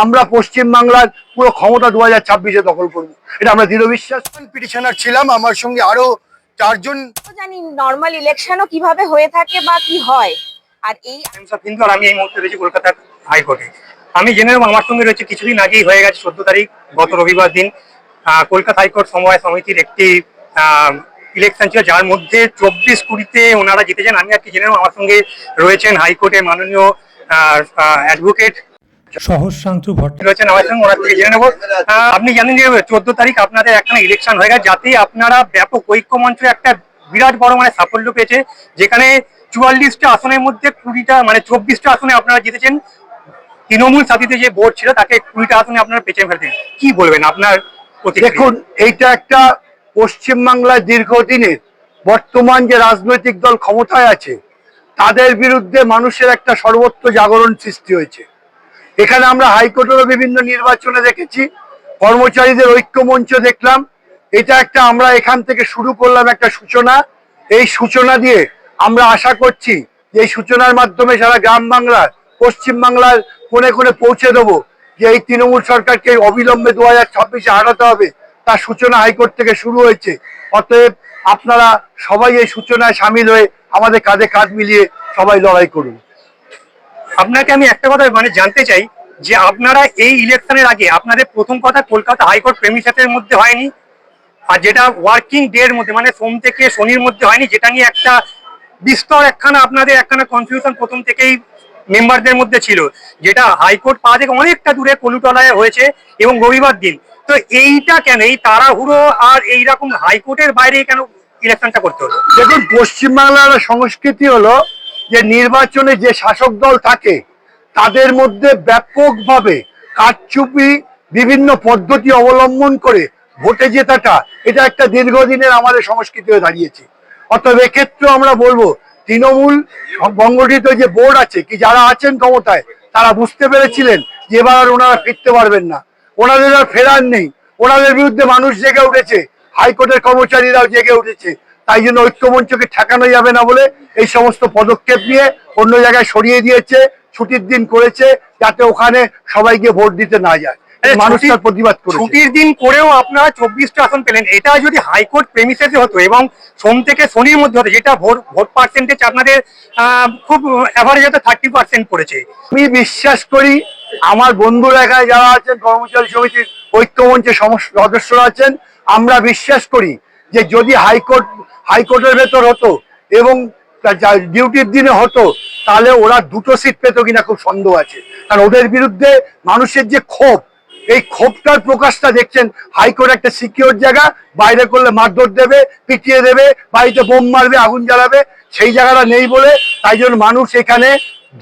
আমরা পশ্চিম বাংলার পুরো ক্ষমতা 2026-এ দখল করব, এটা আমরা দৃঢ় বিশ্বাস। পিটিশনার ছিলাম, আমার সঙ্গে আরো 4 জন। জানি নর্মাল ইলেকশনও কিভাবে হয়ে থাকে বা কি হয়। আর এই কিন্তু আমি এই মুহূর্তে রয়েছি কলকাতার হাইকোর্টে। আমি জেনে নেব আমার সঙ্গে রয়েছে, কিছুদিন আগেই হয়ে গেছে 14 তারিখ গত রবিবার দিন কলকাতা হাইকোর্ট সমবায় সমিতির একটি ইলেকশন ছিল, যার মধ্যে 24-20-তে ওনারা জিতেছেন। আমি আর কি জেনে নেব আমার সঙ্গে রয়েছেন হাইকোর্টের মাননীয় অ্যাডভোকেট সহস্রাংশু ভট্ট রয়েছেন আমার সঙ্গে, ওনার থেকে জেনে নেব। আপনি জানেন যে 14 তারিখ আপনাদের একটা ইলেকশন হয়ে গেছে, যাতে আপনারা ব্যাপক ঐক্যমঞ্চ একটা বিরাট বড় মানে সাফল্য পেয়েছে, যেখানে 44টা আসনের মধ্যে 20টা মানে 24টা আসনে আপনারা জিতেছেন। তৃণমূল সাথীতে যে বোর্ড ছিল তাকে 20টা আসনে আপনারা পেছনে ফেলতেন। কি বলবেন আপনার? দেখুন, এইটা একটা পশ্চিমবাংলার দীর্ঘদিনের বর্তমান যে রাজনৈতিক দল ক্ষমতায় আছে তাদের বিরুদ্ধে মানুষের একটা সর্বত্র জাগরণ সৃষ্টি হয়েছে। এখানে আমরা হাইকোর্টেরও বিভিন্ন নির্বাচনে দেখেছি, কর্মচারীদের ঐক্যমঞ্চ দেখলাম। এটা একটা আমরা এখান থেকে শুরু করলাম একটা সূচনা। এই সূচনা দিয়ে আমরা আশা করছি যে এই সূচনার মাধ্যমে সারা গ্রাম বাংলার, পশ্চিম বাংলার কোণে কোণে পৌঁছে দেবো যে এই তৃণমূল সরকারকে অবিলম্বে 2026-এ হারাতে হবে। তার সূচনা হাইকোর্ট থেকে শুরু হয়েছে। অতএব আপনারা সবাই এই সূচনায় সামিল হয়ে আমাদের কাঁধে কাঁধ মিলিয়ে সবাই লড়াই করুন। আপনাকে আমি একটা কথা মানে জানতে চাই যে আপনারা এই ইলেকশনের আগে আপনাদের প্রথম কথা কলকাতা হাইকোর্ট প্রেমিসেসের মধ্যে হয়নি, আর যেটা ওয়ার্কিং ডে এর মধ্যে মানে সোম থেকে শনির মধ্যে হয়নি, যেটা নিয়ে একটা বিস্তর আপনাদের একখানা কনফিউশন প্রথম থেকেই মেম্বারদের মধ্যে ছিল, যেটা হাইকোর্ট পা থেকে অনেকটা দূরে কলুটলায় হয়েছে এবং রবিবার দিন। তো এইটা কেন এই তাড়াহুড়ো আর এইরকম হাইকোর্টের বাইরে কেন ইলেকশনটা করতে হলো? দেখুন, পশ্চিমবাংলার সংস্কৃতি হলো যে নির্বাচনে যে শাসক দল থাকে তাদের মধ্যে ব্যাপকভাবে কারচুপি বিভিন্ন পদ্ধতি অবলম্বন করে ভোটে জেতাটা, এটা একটা দীর্ঘদিনের আমাদের সংস্কৃতি হয়ে দাঁড়িয়েছে। অতএব এক্ষেত্রে আমরা বলবো তৃণমূল সংগঠিত যে বোর্ড আছে কি যারা আছেন ক্ষমতায় তারা বুঝতে পেরেছিলেন যে এবার আর ওনারা ফিরতে পারবেন না, ওনাদের আর ফেরার নেই। ওনাদের বিরুদ্ধে মানুষ জেগে উঠেছে, হাইকোর্টের কর্মচারীরাও জেগে উঠেছে। তাই জন্য ঐক্যমঞ্চকে ঠেকানো যাবে না বলে এই সমস্ত পদক্ষেপ নিয়ে অন্য জায়গায় সরিয়ে দিয়েছে, ছুটির দিন করেছে যাতে ওখানে সবাই গিয়ে ভোট দিতে না যায়। মানুষ তার প্রতিবাদ করেছে। ছুটির দিন করেও আপনারা 24টা আসন পেলেন। এটা যদি হাইকোর্ট প্রেমিসেসে হতো এবং সোম থেকে শনির মধ্যে হতো, যেটা ভোট পার্সেন্টেজ আপনাদের খুব অ্যাভারেজ হতো 30% পড়েছে। আমি বিশ্বাস করি আমার বন্ধুরা এখানে যারা আছেন কর্মচারী সমিতির ঐক্যমঞ্চের সদস্যরা আছেন, আমরা বিশ্বাস করি যে যদি হাইকোর্টের ভেতর হতো এবং ডিউটির দিনে হতো তাহলে ওরা 2টো সিট পেতো কিনা খুব সন্দেহ আছে। কারণ ওদের বিরুদ্ধে মানুষের যে ক্ষোভ, এই ক্ষোভটার প্রকাশটা দেখছেন। হাইকোর্ট একটা সিকিউর জায়গা, বাইরে করলে মারধর দেবে, পিটিয়ে দেবে, বাড়িতে বোম মারবে, আগুন জ্বালাবে, সেই জায়গাটা নেই বলে তাই জন্য মানুষ এখানে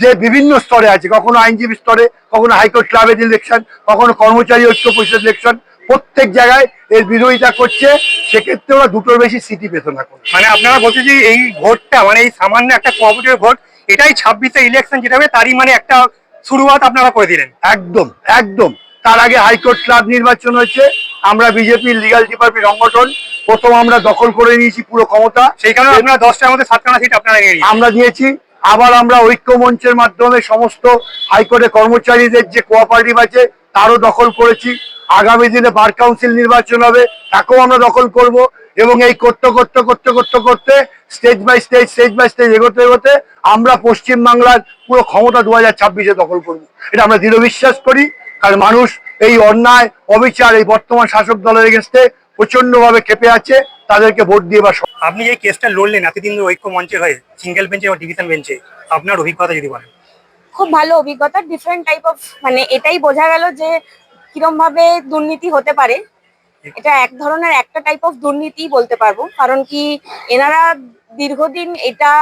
যে বিভিন্ন স্তরে আছে, কখনো আইনজীবী স্তরে, কখনো হাইকোর্ট ক্লাবের ইলেকশন, কখনো কর্মচারী ঐক্য পরিষদ ইলেকশন, প্রত্যেক জায়গায় এর বিরোধিতা করছে। সেক্ষেত্রে ওরা 2টোর বেশি সিটই পেত না। মানে আপনারা বলছেন যে এই ভোটটা মানে এই সামান্য একটা কোঅপারেটিভ ভোট, এটাই 26-এ ইলেকশন যেটা হবে তারই মানে একটা শুরুয়াত আপনারা করে দিলেন। একদম একদম। তার আগে হাইকোর্ট ক্লাব নির্বাচন হয়েছে, আমরা বিজেপির লিগাল ডিপার্টমেন্ট সংগঠন প্রথম আমরা দখল করে নিয়েছি পুরো ক্ষমতা। সেই কারণে আপনারা 10টার মধ্যে 7খানা সিট আপনারা আমরা নিয়েছি। আবার আমরা ঐক্যমঞ্চের মাধ্যমে সমস্ত হাইকোর্টের কর্মচারীদের যে কোঅপারেটিভ আছে তারও দখল করেছি। আগামী দিনে বার কাউন্সিল নির্বাচন হবে, তাকেও আমরা দখল করব। এবং এই করতে করতে করতে করতে করতে স্টেজ বাই স্টেজ এগোতে এগোতে আমরা পশ্চিমবাংলার পুরো ক্ষমতা 2026-এ দখল করব, এটা আমরা দৃঢ় বিশ্বাস করি। কারণ মানুষ এই অন্যায় অবিচার এই বর্তমান শাসক দলের এগেন্স্টে প্রচন্ড ভাবে ক্ষেপে আছে, তাদেরকে ভোট দিয়ে বা। আপনি এই কেসটা লড়লেন এতদিন ঐক্য মঞ্চে হয়ে, সিঙ্গেল বেঞ্চে বা ডিভিশন বেঞ্চে, আপনার অভিজ্ঞতা যদি বলেন। খুব ভালো অভিজ্ঞতা, ডিফারেন্ট টাইপ অফ, মানে এটাই বোঝা গেল যে কিরম ভাবে দুর্নীতি হতে পারে। এটা এক ধরনের একটা টাইপ অফ দুর্নীতি বলতে পারবো। কারণ কি এনারা দীর্ঘদিন এটা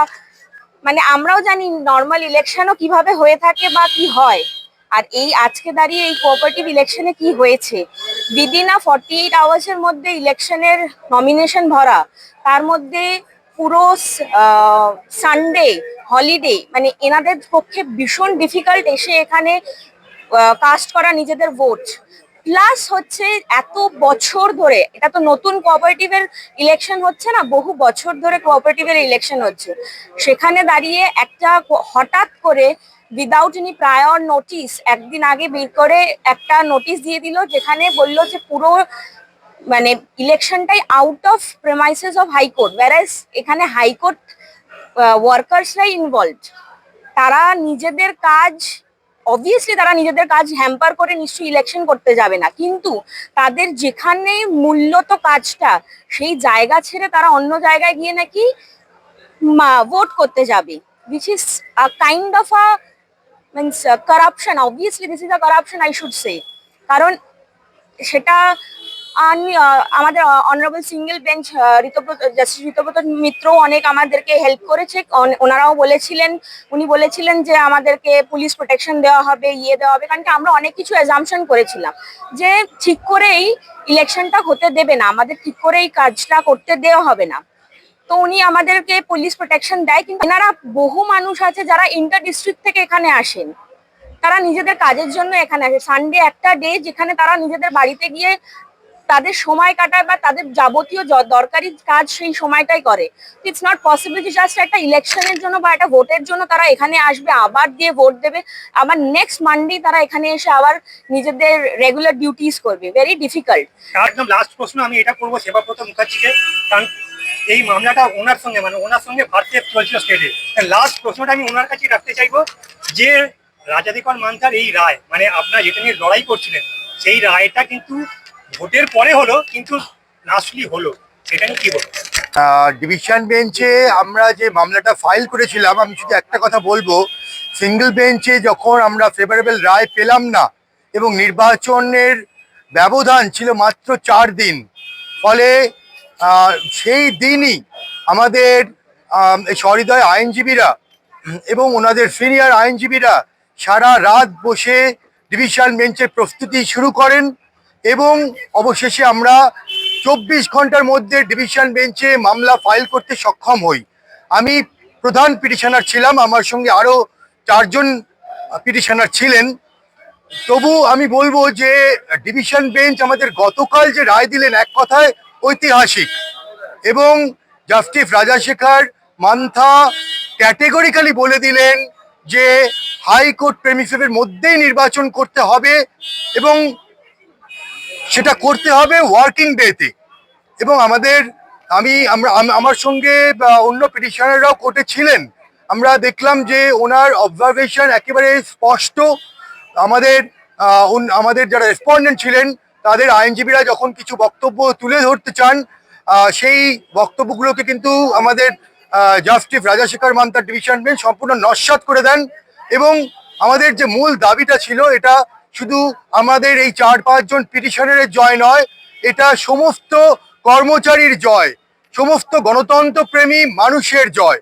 মানে আমরাও জানি নর্মাল ইলেকশনও কিভাবে হয়ে থাকে বা কি হয়। আর এই আজকে দাঁড়িয়ে এই কোঅপারেটিভ ইলেকশনে কি হয়েছে, উইদিন 48 আওয়ার্সের মধ্যে ইলেকশনের নমিনেশন ভরা, তার মধ্যে পুরো সানডে হলিডে, মানে এনাদের পক্ষে ভীষণ ডিফিকাল্ট এসে এখানে কাস্ট করা নিজেদের ভোট। প্লাস হচ্ছে এত বছর ধরে, এটা তো নতুন কোঅপারেটিভের ইলেকশন হচ্ছে না, বহু বছর ধরে কোঅপারেটিভের ইলেকশন হচ্ছে। সেখানে দাঁড়িয়ে একটা হঠাৎ করে উইদাউট এনি প্রায়র নোটিস একদিন আগে বের করে একটা নোটিশ দিয়ে দিল, যেখানে বললো যে পুরো মানে ইলেকশনটাই out of premises of high court, whereas এখানে হাইকোর্ট ওয়ার্কার্সরাই ইনভলভড। তারা নিজেদের কাজ, অবভিয়াসলি তারা নিজেদের কাজ হ্যাম্পার করে নিশ্চয়ই ইলেকশন করতে যাবে না, কিন্তু তাদের যেখানে মূল্যত কাজটা, সেই জায়গা ছেড়ে তারা অন্য জায়গায় গিয়ে নাকি ভোট করতে যাবে, which is a kind of a means corruption. Obviously this is a corruption, I should say. কারণ সেটা আমাদের honourable single bench justice Ritabrata Mitra অনেক আমাদেরকে হেল্প করেছে। ওনারাও বলেছিলেন, উনি বলেছিলেন যে আমাদেরকে পুলিশ প্রোটেকশন দেওয়া হবে, দেওয়া হবে, কারণ কি আমরা অনেক কিছু অ্যাজাম্পশন করেছিলাম যে ঠিক করেই ইলেকশনটা হতে দেবে না, আমাদের ঠিক করেই কাজটা করতে দেওয়া হবে না। তো উনি আমাদেরকে পুলিশ প্রোটেকশন দেয়, কিন্তু এনারা বহু মানুষ আছে যারা ইন্টার ডিস্ট্রিক্ট থেকে এখানে আসেন, তারা নিজেদের কাজের জন্য এখানে আসে। সানডে একটা ডে যেখানে তারা নিজেদের বাড়িতে গিয়ে তাদের সময় কাটায় বা তাদের যাবতীয় দরকারি কাজ সেই সময়টাই করে। ইটস নট পসিবল যে জাস্ট একটা ইলেকশনের জন্য বা একটা ভোটের জন্য তারা এখানে আসবে, আবার দিয়ে ভোট দেবে, আবার নেক্সট মানডে তারা এখানে এসে আবার নিজেদের রেগুলার ডিউটিস করবে। Very difficult. একদম লাস্ট প্রশ্ন আমি এটা করবো সেবাব্রত মুখার্জিকে, কারণ এই মামলাটা ওনার সঙ্গে ভার্সেস চলছিল স্টেটে। লাস্ট প্রশ্নটা আমি ওনার কাছে রাখতে চাইবো যে রাজাধিকর মান্থার এই রায়, মানে আপনারা যেটা নিয়ে লড়াই করছিলেন, সেই রায়টা কিন্তু ভোটের পরে হলো, কিন্তু লাস্টলি হলো, সেটা নিয়ে কি বলবো? ডিভিশন বেঞ্চে আমরা যে মামলাটা ফাইল করেছিলাম, আমি শুধু একটা কথা বলবো, সিঙ্গেল বেঞ্চে যখন আমরা ফেভারেবল রায় পেলাম না এবং নির্বাচনের ব্যবধান ছিল মাত্র 4 দিন, ফলে সেই দিনই আমাদের সহৃদয় আইনজীবীরা এবং ওনাদের সিনিয়র আইনজীবীরা সারা রাত বসে ডিভিশন বেঞ্চের প্রস্তুতি শুরু করেন এবং অবশেষে আমরা 24 ঘন্টার মধ্যে ডিভিশন বেঞ্চে মামলা ফাইল করতে সক্ষম হই। আমি প্রধান পিটিশনার ছিলাম, আমার সঙ্গে আরও 4 জন পিটিশনার ছিলেন। তবু আমি বলবো যে ডিভিশন বেঞ্চ আমাদের গতকাল যে রায় দিলেন, এক কথায় ঐতিহাসিক, এবং জাস্টিস রাজাশেখর মান্থা ক্যাটেগরিক্যালি বলে দিলেন যে হাইকোর্ট প্রেমিসেসের মধ্যেই নির্বাচন করতে হবে এবং সেটা করতে হবে ওয়ার্কিং ডেতে। এবং আমার সঙ্গে অন্য পিটিশনাররাও কোর্টে ছিলেন, আমরা দেখলাম যে ওনার অবজারভেশন একেবারে স্পষ্ট। আমাদের যারা রেসপন্ডেন্ট ছিলেন তাদের আইনজীবীরা যখন কিছু বক্তব্য তুলে ধরতে চান, সেই বক্তব্যগুলোকে কিন্তু আমাদের জাস্টিস রাজাশেখর মান্থার ডিভিশন বেঞ্চ সম্পূর্ণ নস্যাৎ করে দেন। এবং আমাদের যে মূল দাবিটা ছিল, এটা শুধু আমাদের এই 4-5 জন পিটিশনারের জয় নয়, এটা সমস্ত কর্মচারীর জয়, সমস্ত গণতন্ত্রপ্রেমী মানুষের জয়।